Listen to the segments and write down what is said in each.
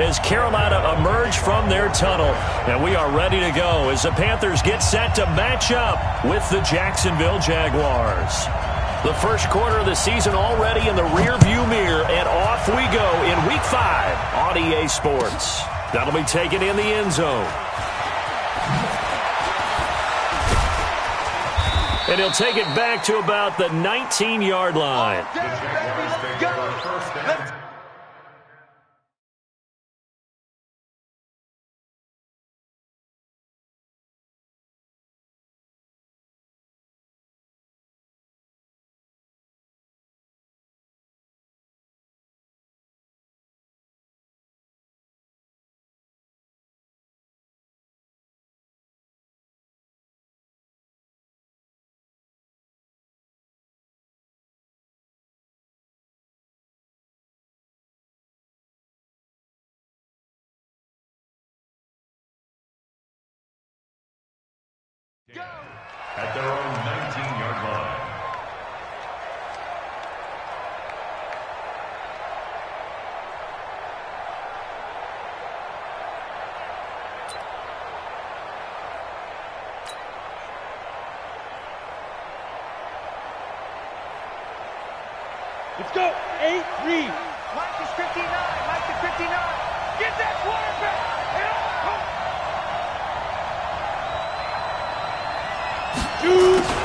as Carolina emerge from their tunnel. And we are ready to go as the Panthers get set to match up with the Jacksonville Jaguars. The first quarter of the season already in the rearview mirror, and off we go in Week 5 on EA Sports. That'll be taken in the end zone. And he'll take it back to about the 19-yard line. Go! At their own 19-yard line. Let's go. 8-3. Mike is 59. Mike is 59. Get that quarterback.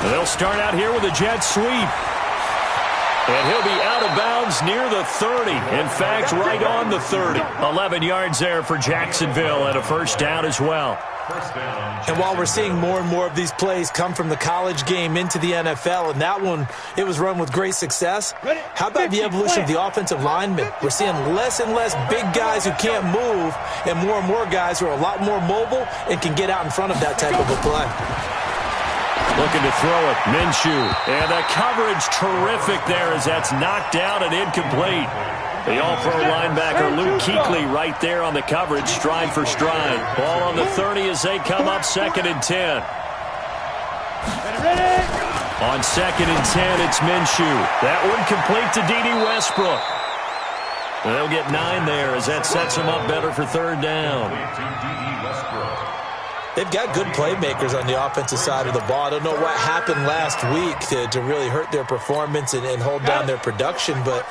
They'll start out here with a jet sweep. And he'll be out of bounds near the 30. In fact, right on the 30. 11 yards there for Jacksonville and a first down as well. And while we're seeing more and more of these plays come from the college game into the NFL, and that one, it was run with great success, how about the evolution of the offensive linemen? We're seeing less and less big guys who can't move and more guys who are a lot more mobile and can get out in front of that type of a play. Looking to throw it, Minshew. And the coverage terrific there as that's knocked down and incomplete. The all-pro linebacker Luke Kuechly right there on the coverage, stride for stride. Ball on the 30 as they come up 2nd and 10. On 2nd and 10, it's Minshew. That one complete to D.D. Westbrook. They'll get 9 there as that sets them up better for 3rd down. They've got good playmakers on the offensive side of the ball. I don't know what happened last week to really hurt their performance and hold down their production, but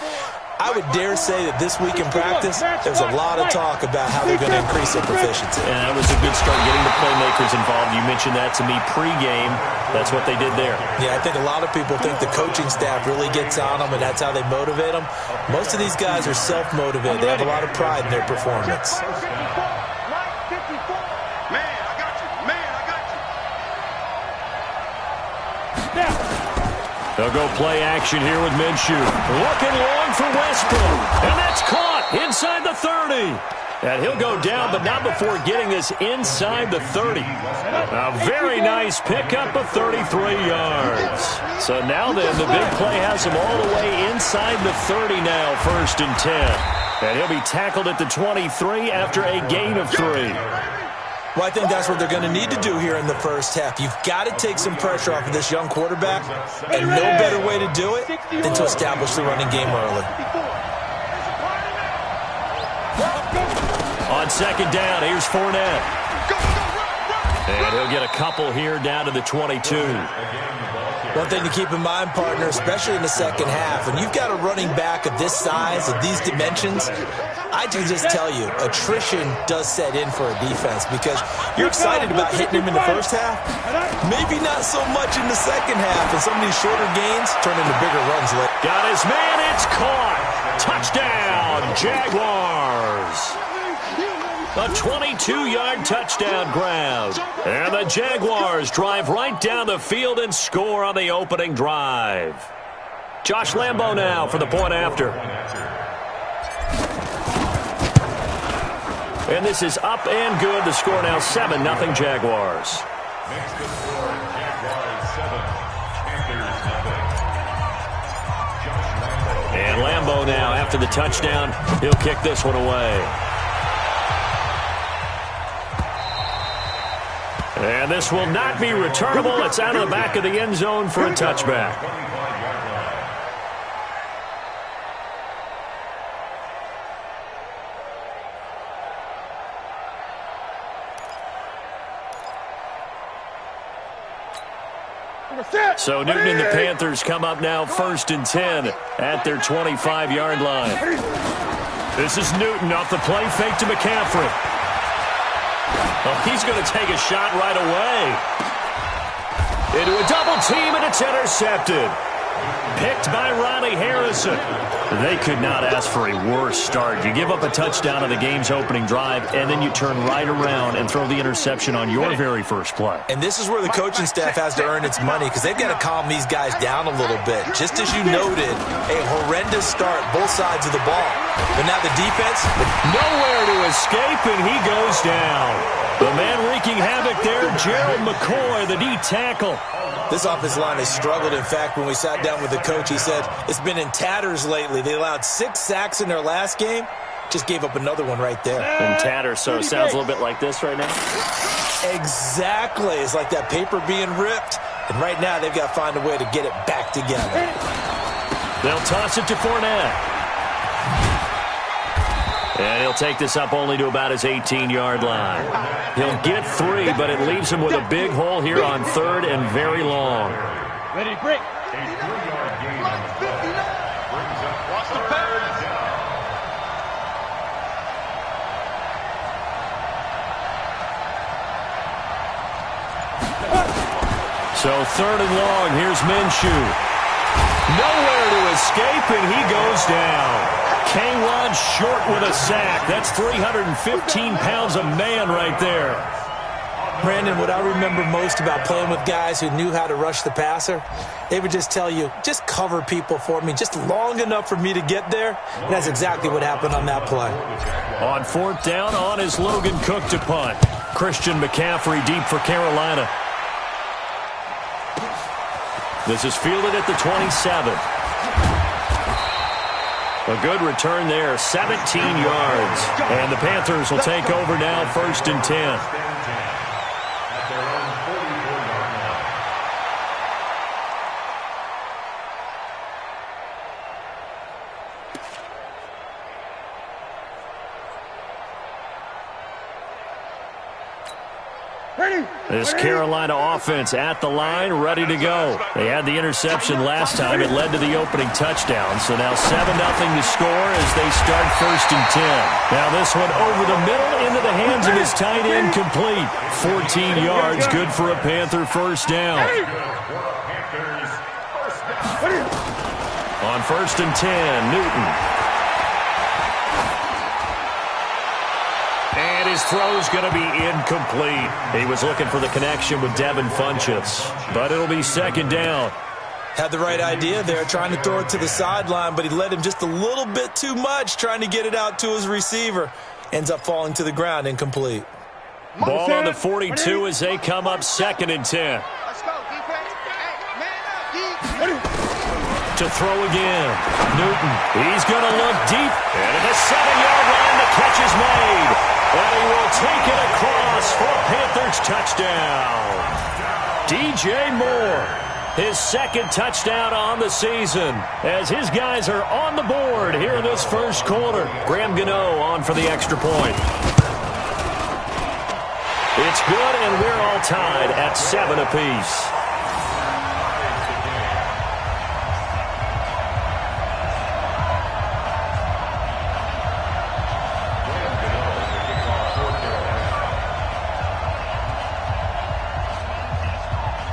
I would dare say that this week in practice, there's a lot of talk about how they're going to increase their proficiency. And that was a good start getting the playmakers involved. You mentioned that to me pregame. That's what they did there. Yeah, I think a lot of people think the coaching staff really gets on them, and that's how they motivate them. Most of these guys are self-motivated. They have a lot of pride in their performance. They'll go play action here with Minshew. Looking long for Westbrook. And that's caught inside the 30. And he'll go down, but not before getting this inside the 30. A very nice pickup of 33 yards. So now then, the big play has him all the way inside the 30 now, 1st and 10. And he'll be tackled at the 23 after a gain of 3. Well, I think that's what they're going to need to do here in the first half. You've got to take some pressure off of this young quarterback, and no better way to do it than to establish the running game early. On 2nd down, here's Fournette. And he'll get a couple here down to the 22. One thing to keep in mind, partner, especially in the second half, when you've got a running back of this size, of these dimensions, I can just tell you, attrition does set in for a defense because you're excited about hitting him in the first half, maybe not so much in the second half, and some of these shorter gains turn into bigger runs later. Got his man, it's caught. Touchdown, Jaguars. A 22-yard touchdown grab. And the Jaguars drive right down the field and score on the opening drive. Josh Lambo now for the point after. And this is up and good. The score now 7-0 Jaguars. Makes the score Jaguars 7, Panthers 0. Josh Lambo. And Lambo now after the touchdown. He'll kick this one away. And this will not be returnable. It's out of the back of the end zone for a touchback. So Newton and the Panthers come up now 1st and 10 at their 25-yard line. This is Newton off the play fake to McCaffrey. Well, he's going to take a shot right away. Into a double team, and it's intercepted. Picked by Ronnie Harrison. They could not ask for a worse start. You give up a touchdown on the game's opening drive, and then you turn right around and throw the interception on your very first play. And this is where the coaching staff has to earn its money, because they've got to calm these guys down a little bit. Just as you noted, a horrendous start, both sides of the ball. But now the defense, nowhere to escape, and he goes down. The man wreaking havoc there, Gerald McCoy, the D tackle. This offensive line has struggled. In fact, when we sat down with the coach, he said it's been in tatters lately. They allowed 6 sacks in their last game. Just gave up another one right there. In tatters, so it sounds a little bit like this right now? Exactly. It's like that paper being ripped. And right now, they've got to find a way to get it back together. They'll toss it to Fournette. And he'll take this up only to about his 18-yard line. He'll get 3, but it leaves him with a big hole here on 3rd and very long. Ready to break. A 3-yard gain on the play. Brings up the 3rd down. So 3rd and long, here's Minshew. Nowhere to escape, and he goes down. K1 short with a sack. That's 315 pounds of man right there. Brandon, what I remember most about playing with guys who knew how to rush the passer, they would just tell you, just cover people for me, just long enough for me to get there. And that's exactly what happened on that play. On 4th down, on is Logan Cook to punt. Christian McCaffrey deep for Carolina. This is fielded at the 27. A good return there, 17 yards. And the Panthers will take over now, 1st and 10. This Carolina offense at the line, ready to go. They had the interception last time. It led to the opening touchdown. So now 7-0 to score as they start 1st and 10. Now this one over the middle into the hands of his tight end, complete. 14 yards, good for a Panther first down. On 1st and 10, Newton. And his throw's going to be incomplete. He was looking for the connection with Devin Funchess, but it'll be 2nd down. Had the right idea there, trying to throw it to the sideline, but he led him just a little bit too much, trying to get it out to his receiver. Ends up falling to the ground, incomplete. Ball on the 42 as they come up 2nd and 10. Let's go, defense. Hey, man up, defense. To throw again. Newton, he's going to look deep. And at the 7-yard line, the catch is made. And he will take it across for a Panthers touchdown. DJ Moore, his 2nd touchdown on the season, as his guys are on the board here in this first quarter. Graham Gano on for the extra point. It's good, and we're all tied at 7 apiece.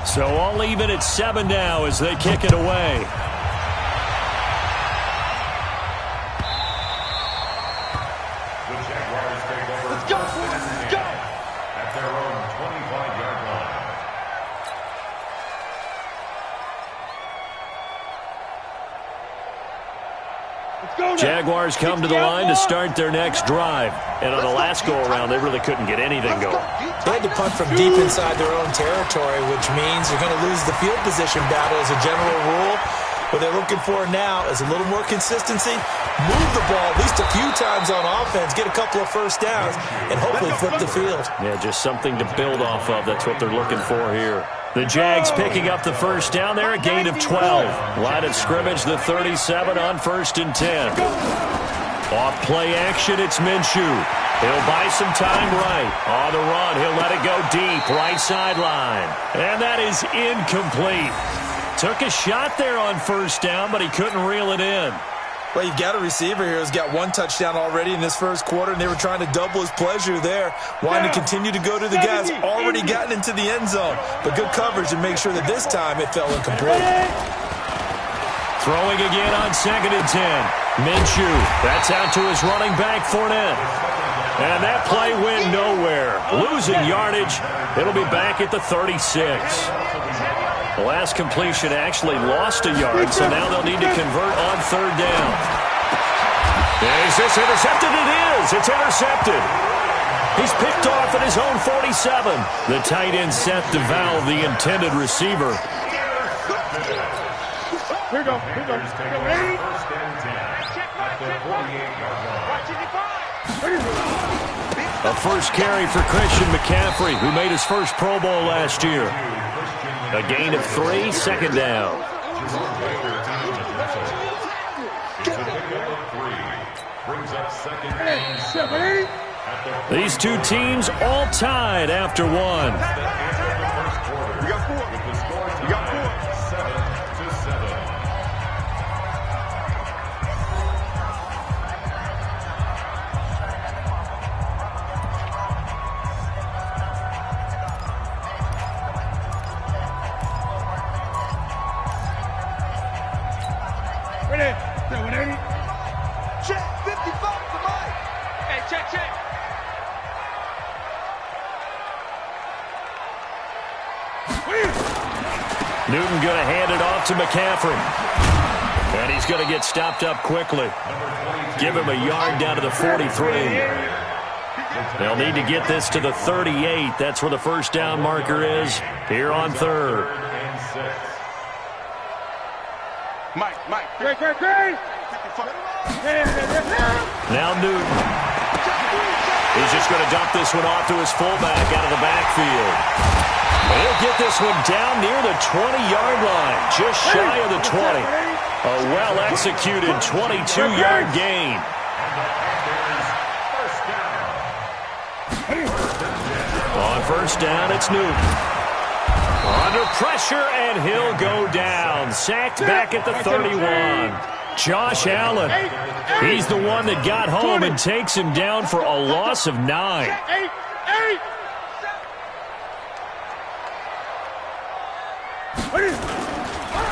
So all even at 7 now as they kick it away. The Jaguars take over. Let's go! Let's go! At their own 25-yard line. Jaguars come to the line to start their next drive. And on the last go-around, they really couldn't get anything going. They had to punt from deep inside their own territory, which means they're going to lose the field position battle as a general rule. What they're looking for now is a little more consistency, move the ball at least a few times on offense, get a couple of first downs, and hopefully flip the field. Yeah, just something to build off of. That's what they're looking for here. The Jags picking up the first down there, a gain of 12. Line of scrimmage, the 37 on 1st and 10. Off play action, it's Minshew. He'll buy some time right. On the run, he'll let it go deep, right sideline. And that is incomplete. Took a shot there on first down, but he couldn't reel it in. Well, you've got a receiver here who's got one touchdown already in this first quarter, and they were trying to double his pleasure there, wanting to continue to go to the guys already gotten into the end zone. But good coverage to make sure that this time it fell incomplete. Throwing again on 2nd and 10. Minshew, that's out to his running back, Fournette. And that play went nowhere. Losing yardage. It'll be back at the 36. The last completion actually lost a yard, so now they'll need to convert on 3rd down. Is this intercepted? It is. It's intercepted. He's picked off at his own 47. The tight end Seth DeVal, the intended receiver. Here we go. Here we go. Ready? A first carry for Christian McCaffrey, who made his first Pro Bowl last year. A gain of 3, 2nd down. These two teams all tied after one. We got 4. We got 4. 7-7. Ready? 180. Check 55 for Mike. Hey, check. Newton going to hand it off to McCaffrey. And he's going to get stopped up quickly. Give him a yard down to the 43. They'll need to get this to the 38. That's where the first down marker is here on 3rd. Mike. Great. Now Newton. He's just going to dump this one off to his fullback out of the backfield. He'll get this one down near the 20-yard line, just shy of the 20. A well-executed 22-yard gain. On first down, it's Newton. Under pressure, and he'll go down. Sacked back at the 31. Josh Allen. He's the one that got home and takes him down for a loss of 9. 8.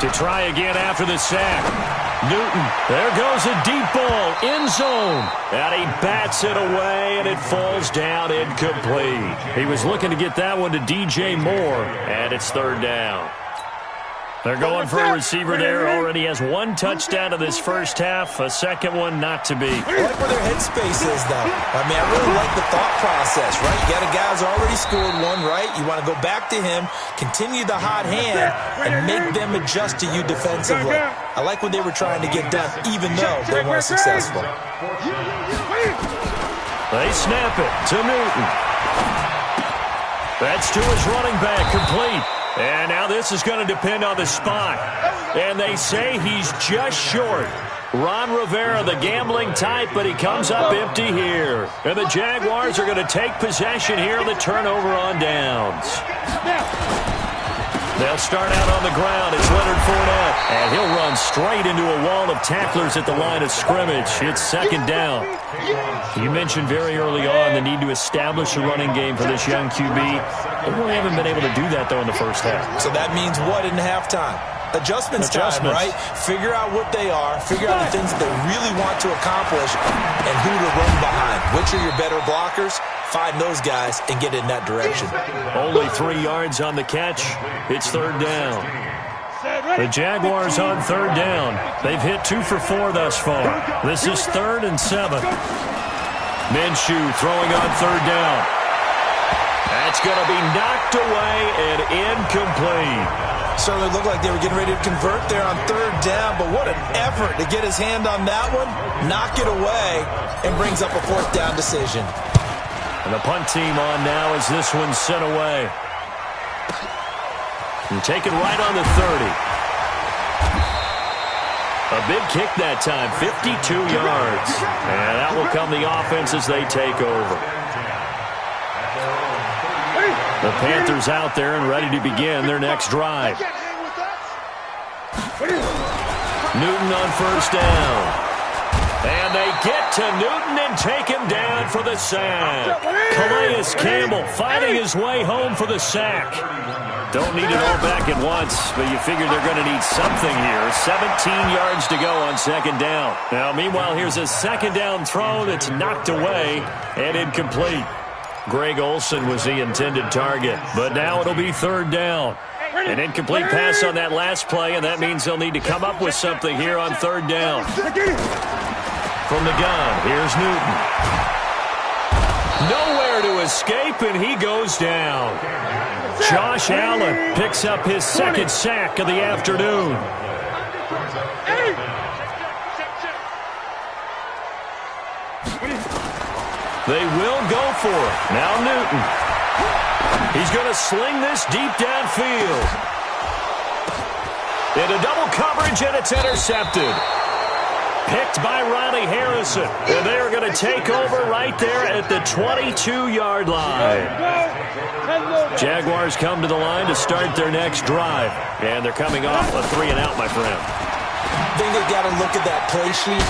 To try again after the sack. Newton, there goes a deep ball, end zone. And he bats it away, and it falls down incomplete. He was looking to get that one to DJ Moore, and it's 3rd down. They're going for a receiver there. Already has 1 touchdown in this first half. A second one not to be. I like where their headspace is, though. I mean, I really like the thought process, right? You got a guy who's already scored 1, right? You want to go back to him, continue the hot hand, and make them adjust to you defensively. I like what they were trying to get done, even though they weren't successful. They snap it to Newton. That's to his running back, complete. And now this is going to depend on the spot. And they say he's just short. Ron Rivera, the gambling type, but he comes up empty here. And the Jaguars are going to take possession here on the turnover on downs. They'll start out on the ground. It's Leonard Fournette. And he'll run straight into a wall of tacklers at the line of scrimmage. It's 2nd down. You mentioned very early on the need to establish a running game for this young QB. They really haven't been able to do that, though, in the first half. So that means what in halftime? Adjustments time, right? Figure out what they are. Figure out the things that they really want to accomplish and who to run behind. Which are your better blockers? Find those guys and get in that direction. Only 3 yards on the catch. It's 3rd down. The Jaguars on 3rd down. They've hit 2 for 4 thus far. This is 3rd and 7. Minshew throwing on 3rd down. That's going to be knocked away and incomplete. Certainly looked like they were getting ready to convert there on 3rd down, but what an effort to get his hand on that one, knock it away, and brings up a 4th down decision. And the punt team on now as this one's sent away. And taken right on the 30. A big kick that time, 52 yards. And that will come the offense as they take over. The Panthers out there and ready to begin their next drive. Newton on first down. And they get to Newton and take him down for the sack. Calais Campbell fighting his way home for the sack. Don't need it all back at once, but you figure they're going to need something here. 17 yards to go on second down. Now, meanwhile, here's a second down throw that's knocked away and incomplete. Greg Olsen was the intended target, but now it'll be third down. An incomplete pass on that last play, and that means they'll need to come up with something here on third down. From the gun, here's Newton. Nowhere to escape, and he goes down. Josh Allen picks up his second sack of the afternoon. They will go for it. Now Newton. He's going to sling this deep downfield. Into double coverage, and it's intercepted. Picked by Ronnie Harrison. And they are going to take over right there at the 22-yard line. Jaguars come to the line to start their next drive. And they're coming off a 3-and-out, my friend. I think they've got to look at that play sheet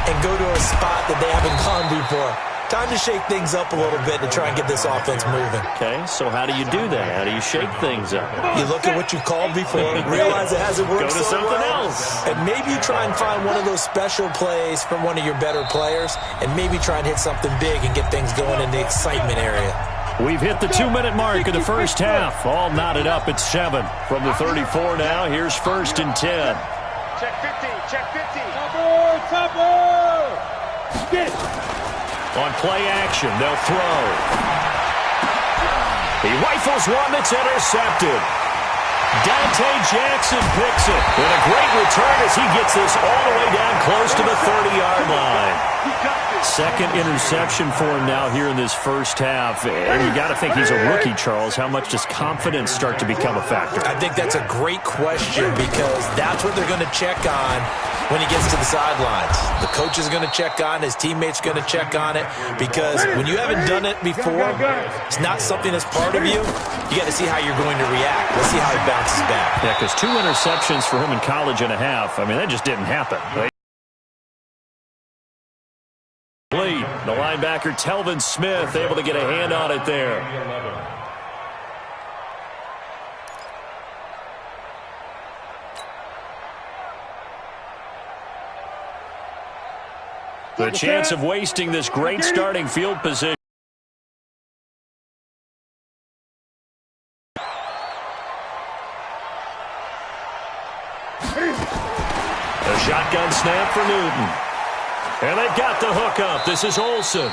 and go to a spot that they haven't gone before. Time to shake things up a little bit to try and get this offense moving. Okay, so how do you do that? How do you shake things up? You look at what you called before, realize it hasn't worked Go to so something well, else. and maybe you try and find one of those special plays from one of your better players, and maybe try and hit something big and get things going in the excitement area. We've hit the 2-minute mark of the first half. All knotted up at 7. From the 34 now, here's first and 10. Check 50, check 50. Topper! Get it! On play action, they'll throw. He rifles one that's intercepted. Dante Jackson picks it. And a great return as he gets this all the way down close to the 30-yard line. Second interception for him now here in this first half. And you got to think he's a rookie, Charles. How much does confidence start to become a factor? I think that's a great question because that's what they're going to check on when he gets to the sidelines. The coach is going to check on, his teammates going to check on it, because when you haven't done it before, it's not something that's part of you. You got to see how you're going to react. Let's see how he bounces back. Yeah, because 2 interceptions for him in college and a half. I mean, that just didn't happen. The linebacker, Telvin Smith, able to get a hand on it there. The chance of wasting this great starting field position. A shotgun snap for Newton. And they've got the hook up. This is Olsen.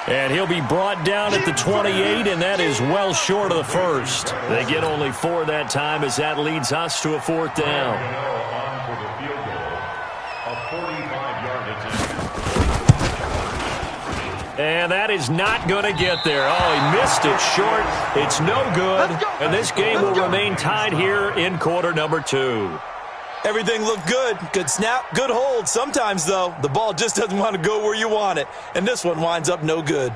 And he'll be brought down at the 28, and that is well short of the first. They get only 4 that time as that leads us to a fourth down. And that is not going to get there. Oh, he missed it short. It's no good. And this game will remain tied here in quarter number 2. Everything looked good. Good snap, good hold. Sometimes, though, the ball just doesn't want to go where you want it. And this one winds up no good.